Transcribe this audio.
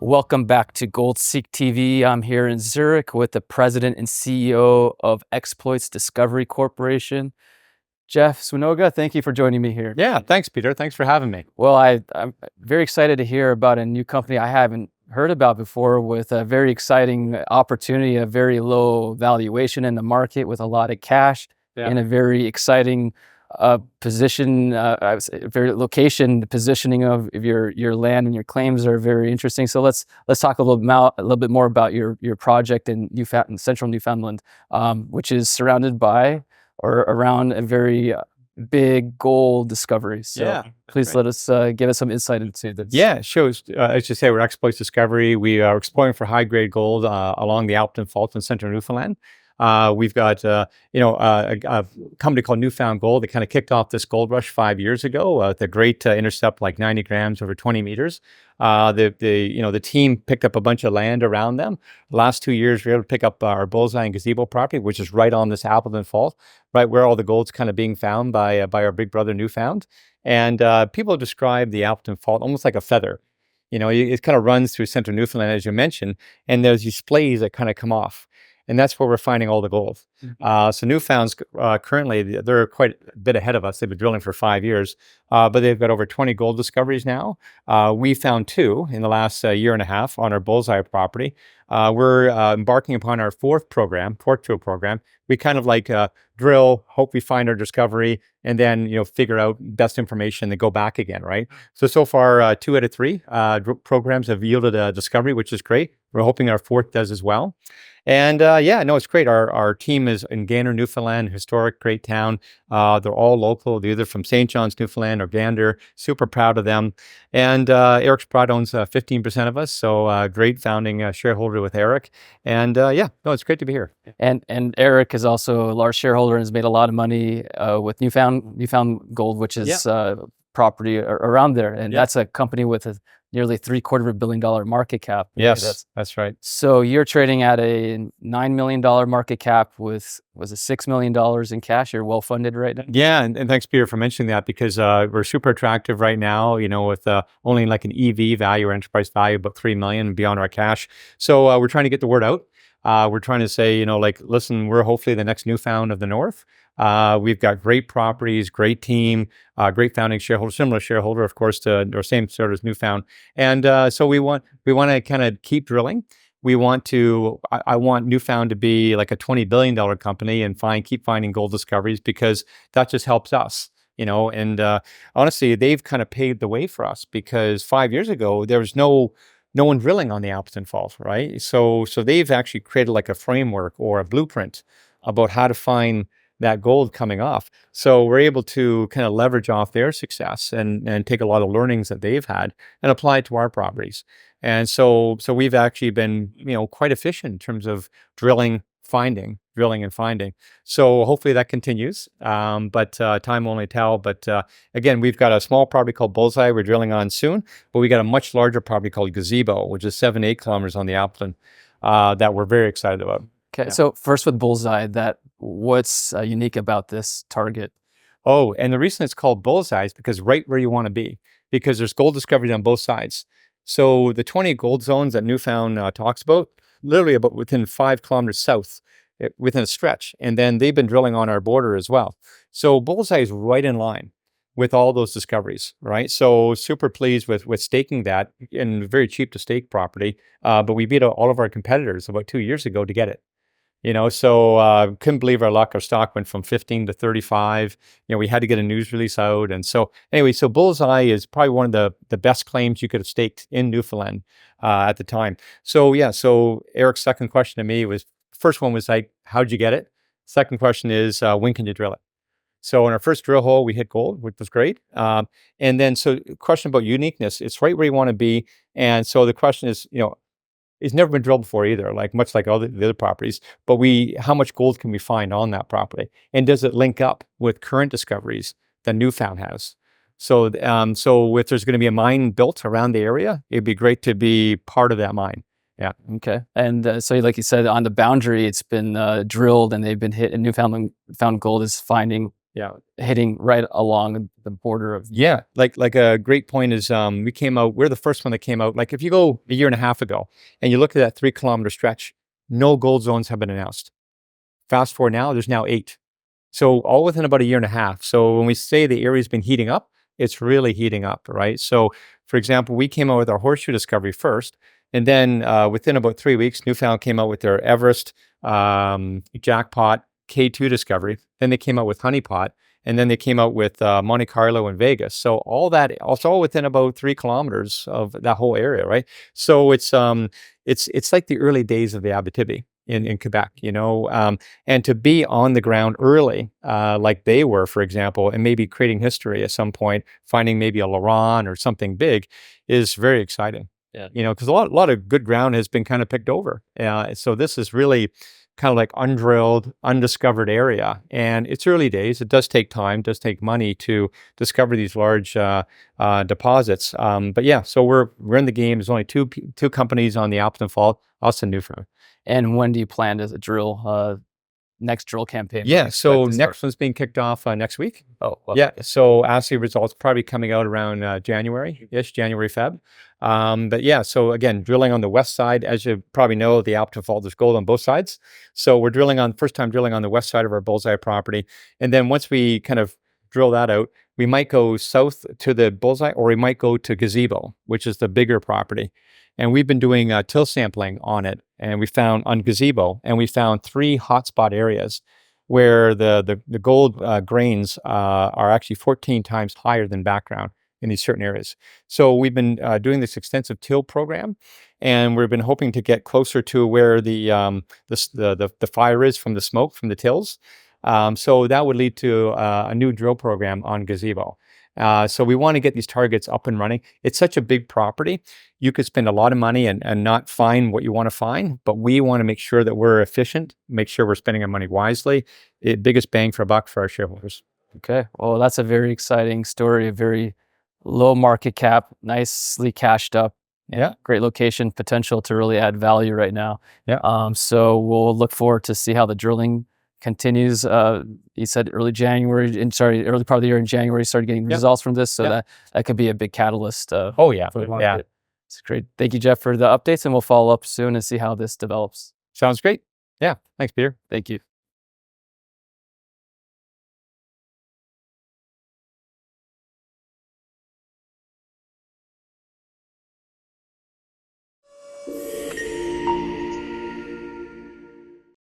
Welcome back to GoldSeek TV. I'm here in Zurich with the president and CEO of Exploits Discovery Corporation, Jeff Swinoga. Thank you for joining me here. Yeah, thanks, Peter. Thanks for having me. Well, I'm very excited to hear about a new company I haven't heard about before, with a very exciting opportunity, a very low valuation in the market with a lot of cash, in a very exciting position. I would say very location, the positioning of your land and your claims are very interesting. So let's talk a little bit more about your project in Central Newfoundland, which is surrounded by or around a very big gold discovery. So please let us give us some insight into this. Yeah, sure. As you say, we're Exploits Discovery. We are exploring for high-grade gold along the Alpton Fault in Central Newfoundland. We've got a company called Newfound Gold that kind of kicked off this gold rush 5 years ago with a great intercept, like 90 grams over 20 meters. The team picked up a bunch of land around them. The last 2 years, we were able to pick up our Bullseye and Gazebo property, which is right on this Appleton Fault, right where all the gold's kind of being found by our big brother Newfound. And people describe the Appleton Fault almost like a feather. It kind of runs through Central Newfoundland, as you mentioned, and there's these splays that kind of come off. And that's where we're finding all the gold. So Newfound's currently, they're quite a bit ahead of us. They've been drilling for 5 years, but they've got over 20 gold discoveries now. We found 2 in the last year and a half on our Bullseye property. We're embarking upon our fourth drill program. We kind of like drill, hope we find our discovery, and then figure out best information, then go back again, right? So far, 2 out of 3 programs have yielded a discovery, which is great. We're hoping our fourth does as well. And it's great. Our team is in Gander, Newfoundland, historic, great town. They're all local. They're either from St. John's, Newfoundland, or Gander. Super proud of them. And Eric Sprott owns 15% of us, so great founding shareholder with Eric. And it's great to be here. And Eric is also a large shareholder and has made a lot of money with Newfound Gold, which is property around there. And that's a company with a nearly $750 million market cap. Yes, that's right. So you're trading at a $9 million market cap with, was it $6 million in cash? You're well funded right now? Yeah, and thanks, Peter, for mentioning that, because we're super attractive right now, with only like an EV value or enterprise value about $3 million beyond our cash. So we're trying to get the word out. We're trying to say, listen, we're hopefully the next Newfound of the North. We've got great properties, great team, great founding shareholder, similar shareholder, of course, to our same sort as Newfound. And so we want to kind of keep drilling. I want Newfound to be like a $20 billion company and keep finding gold discoveries, because that just helps us. And honestly, they've kind of paved the way for us, because 5 years ago, there was no one drilling on the Appleton Fault, right? So they've actually created like a framework or a blueprint about how to find that gold coming off. So we're able to kind of leverage off their success and take a lot of learnings that they've had and apply it to our properties. And so we've actually been, quite efficient in terms of drilling and finding. So hopefully that continues. But time will only tell. But again, we've got a small property called Bullseye we're drilling on soon, but we got a much larger property called Gazebo, which is 7-8 kilometers on the Appleton, that we're very excited about. Okay, so first with Bullseye, what's unique about this target? Oh, and the reason it's called Bullseye is because right where you want to be, because there's gold discoveries on both sides. So the 20 gold zones that Newfound talks about, literally about within 5 kilometers south, within a stretch. And then they've been drilling on our border as well. So Bullseye is right in line with all those discoveries, right? So super pleased with staking that, and very cheap to stake property. But we beat all of our competitors about 2 years ago to get it. So couldn't believe our luck. Our stock went from 15 to 35. We had to get a news release out. And so anyway, so Bullseye is probably one of the best claims you could have staked in Newfoundland at the time. So Eric's second question to me was, first one was like, how'd you get it? Second question is, when can you drill it? So in our first drill hole, we hit gold, which was great. And then, so question about uniqueness, it's right where you want to be. And so the question is, it's never been drilled before either, much like all the other properties, but how much gold can we find on that property? And does it link up with current discoveries that Newfound has? So if there's going to be a mine built around the area, it'd be great to be part of that mine. Yeah. Okay. And so like you said, on the boundary, it's been drilled and they've been hit, and Newfound Gold is finding hitting right along the border of. Yeah, like a great point is we came out. We're the first one that came out. Like if you go a year and a half ago and you look at that 3 kilometer stretch, no gold zones have been announced. Fast forward now, there's now 8. So all within about a year and a half. So when we say the area's been heating up, it's really heating up, right? So for example, we came out with our horseshoe discovery first, and then within about 3 weeks, Newfound came out with their Everest jackpot K2 discovery. Then they came out with Honeypot, and then they came out with Monte Carlo and Vegas. So all that, it's all within about 3 kilometers of that whole area, right? So it's like the early days of the Abitibi in Quebec, and to be on the ground early, like they were, for example, and maybe creating history at some point, finding maybe a Laurent or something big, is very exciting. Yeah. Because a lot of good ground has been kind of picked over. So this is really kind of like undrilled, undiscovered area. And it's early days. It does take time, does take money to discover these large deposits. But yeah, so we're in the game. There's only two companies on the Alpine Fault, us and Newfound. And when do you plan to drill next drill campaign? Yeah, so next one's being kicked off next week. Oh, well. Yeah. So assay results probably coming out around January-ish, January, Feb. But yeah, so again, drilling on the west side, as you probably know, the Alpine Fault, there's gold on both sides. So we're first time drilling on the west side of our Bullseye property. And then once we kind of drill that out, we might go south to the Bullseye, or we might go to Gazebo, which is the bigger property. And we've been doing till sampling on it, and we found on Gazebo, and we found 3 hotspot areas where the gold grains are actually 14 times higher than background in these certain areas. So we've been doing this extensive till program, and we've been hoping to get closer to where the fire is from the smoke from the tills. So that would lead to a new drill program on Gazebo. So we want to get these targets up and running. It's such a big property. You could spend a lot of money and not find what you want to find, but we want to make sure that we're efficient, make sure we're spending our money wisely. Biggest bang for a buck for our shareholders. Okay. Well, that's a very exciting story, a very low market cap, nicely cashed up. Yeah. Great location, potential to really add value right now. Yeah. So we'll look forward to see how the drilling continues. You said early part of the year in January, started getting results from this. So that could be a big catalyst. Oh yeah. For the market. Yeah. It's great. Thank you, Jeff, for the updates, and we'll follow up soon and see how this develops. Sounds great. Yeah. Thanks, Peter. Thank you.